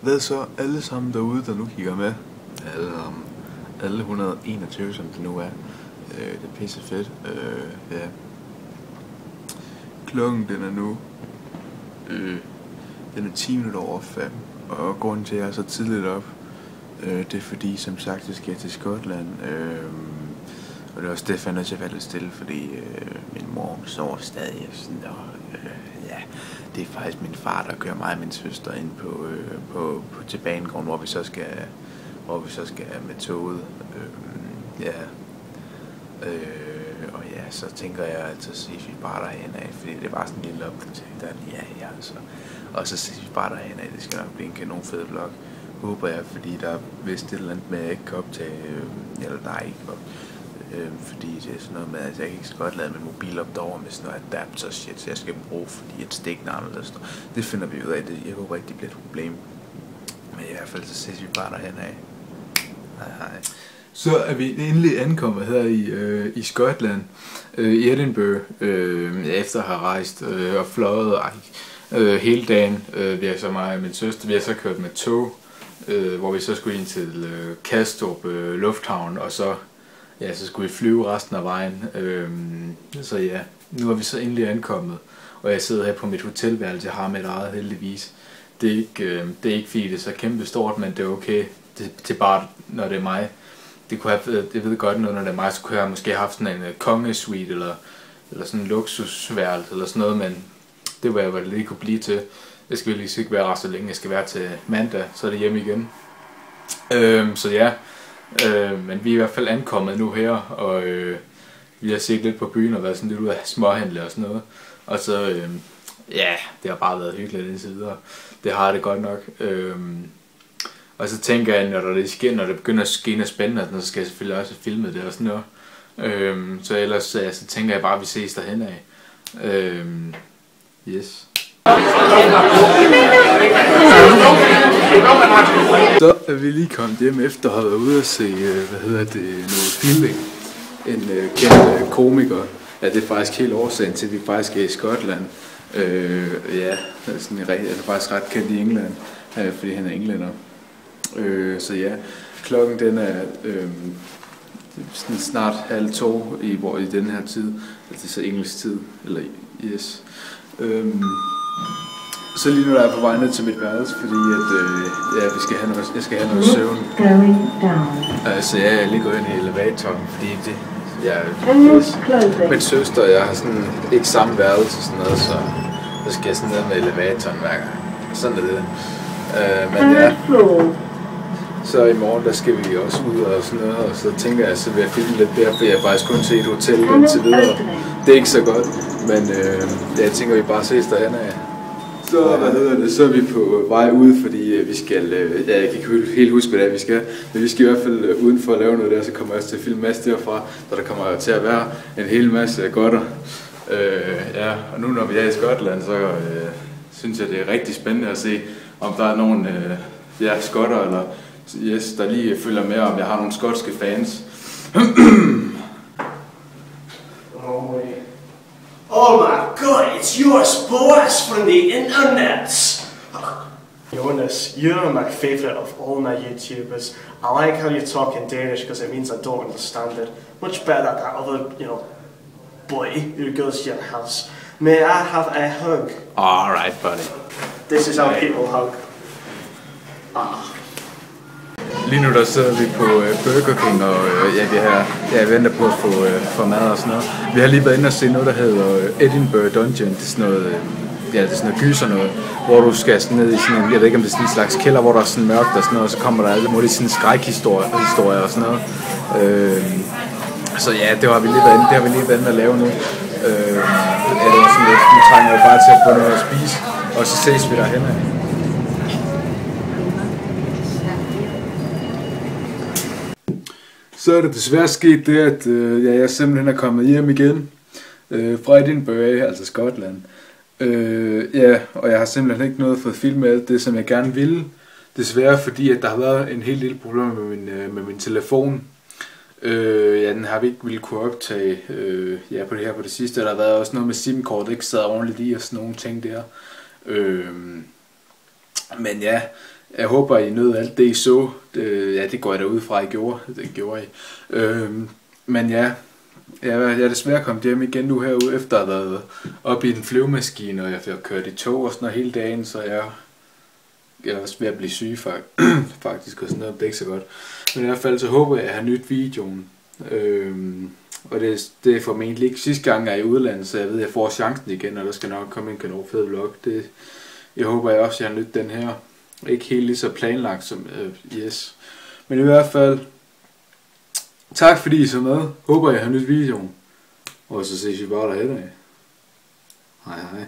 Hvad så alle sammen derude, der nu kigger med? Alle 121, som det nu er. Det er pisse fedt. Ja. Klokken den er nu den er 10 minutter over 5. Og grunden til at jeg er så tidligt op, det er fordi, som sagt, jeg skal til Skotland. Og det er også det, jeg fandt til at være lidt stille, fordi min mor sover stadig. Ja, det er faktisk min far, der kører mig og min søster ind til banegården, hvor vi så skal med toget. Og ja, så tænker jeg altid at sige, at vi bare derhen af, fordi det er bare sådan en lille opdatering, der ja, altså. Og så siger vi bare derhen af, det skal nok blive en kanon fed vlog, håber jeg, fordi der er vist et eller andet med, at jeg ikke kan optage, eller nej, ikke op. Fordi det er sådan noget med, at jeg ikke skal godt lade min mobil op derovre med sådan noget adapter shit, så jeg skal bruge, fordi et stik eller sådan noget. Det finder vi ud af, jeg håber ikke, det bliver et problem. Men i hvert fald, så ses vi bare derhen af. Hej. Så er vi endelig ankommet her i Skotland, i Edinburgh, efter at have rejst og fløjet hele dagen. Vi har så mig og min søster, vi har så kørt med tog, hvor vi så skulle ind til Kastrup Lufthavn, og så skulle vi flyve resten af vejen. Så ja, nu er vi så endelig ankommet, og jeg sidder her på mit hotelværelse. Jeg har mit eget, heldigvis. Det er ikke fordi det er så kæmpe stort, men det er okay. Det bare, når det er mig. Det ved godt, når det er mig, så kunne jeg måske have haft sådan en kongesuite, eller sådan en luksusværelse, eller sådan noget, men det var jeg, hvad det lige kunne blive til. Jeg skal virkelig ikke være ret så længe, jeg skal være til mandag, så er det hjemme igen. Så ja, men vi er i hvert fald ankommet nu her, og vi har set lidt på byen og været sådan lidt ud af småhandle og sådan noget. Og så, ja, det har bare været hyggeligt indtil videre. Det har det godt nok. Og så tænker jeg, når det begynder at ske noget spændende, så skal jeg selvfølgelig også filme det og sådan noget. Så ellers så tænker jeg bare, at vi ses derhen af. Yes. Så er vi lige kommet hjem efter at have været ude og se, noget filming. En kendt komiker. Ja, det er faktisk hele årsagen til, at vi faktisk er i Skotland. Ja, han er faktisk ret kendt i England, fordi han er englænder. Så ja, klokken den er snart 1:30 i den her tid, altså det er så engelsk tid, eller yes. Så lige nu er jeg på vej ned til mit værelse, fordi at jeg skal have noget søvn. Så ja, jeg lige gået ind i elevatoren, fordi min søster og jeg har sådan ikke samme værelse og sådan noget, så skal jeg sådan ned med elevatoren hver gang. Sådan er det. Men ja. Så i morgen, der skal vi også ud og sådan noget, og så tænker jeg, så vil jeg filme lidt der, for jeg har faktisk kun set et hotel indtil videre. Det er ikke så godt, men jeg tænker, vi bare ses derhen af. Så er vi på vej ud, fordi vi skal, jeg kan ikke helt huske, hvad det er, vi skal, men vi skal i hvert fald udenfor at lave noget der, så kommer jeg også til at filme en masse derfra, så der kommer til at være en hel masse godter. Ja, og nu når vi er i Skotland, så synes jeg, det er rigtig spændende at se, om der er nogen skotter, eller yes, der lige følger med, om jeg har nogle skotske fans. Oh my god, it's yours, boys, from the internet! Jonas, you're my favourite of all my YouTubers. I like how you talk in Danish because it means I don't understand it. Much better than that other, boy who goes to your house. May I have a hug? Alright, buddy. This is how people hug. Lige nu der sidder vi på Burger King, og jeg venter på at få mad og sådan noget. Vi har lige været inde og se noget, der hedder Edinburgh Dungeon. Det er sådan noget, det er sådan noget gyser noget, hvor du skal sådan ned i sådan en, jeg ved ikke om det er sådan en slags kælder, hvor der er sådan mørkt og sådan noget, og så kommer der alle mulige sådan skrækhistorier og sådan noget. Så ja, det har vi lige været inde at lave nu. Det var sådan lidt, nu trænger jeg bare til at få noget at spise, og så ses vi derhen af. Så er det desværre sket det, at jeg simpelthen er kommet hjem igen fra Edinburgh, altså Skotland. Og jeg har simpelthen ikke noget fået filmet alt det, som jeg gerne ville. Desværre fordi, at der har været en hel del problemer med min telefon. Den har vi ikke ville kunne optage på det sidste. Der har været også noget med SIM-kort, ikke sad ordentligt i og sådan nogle ting der. Men ja, jeg håber I nød alt det I så. Det går jeg da ud fra I gjorde. Det gjorde I. Men ja, jeg er desværre kommet hjem igen nu herude, efter at have været oppe i en flyvemaskine, og jeg har kørt i tog og sådan noget hele dagen, så jeg er også ved at blive syg faktisk, og sådan noget, det er ikke så godt. Men i hvert fald så håber jeg, at jeg har nyt videoen. Og det er formentlig ikke sidste gang, jeg er i udlandet, så jeg ved, at jeg får chancen igen, og der skal nok komme en kanon fed vlog. Jeg håber jeg også, at jeg har nyt den her. Ikke helt lige så planlagt som yes. Men i hvert fald, tak fordi I så med. Håber jeg har nyt videoen. Og så ses vi bare derhen af. Hej hej.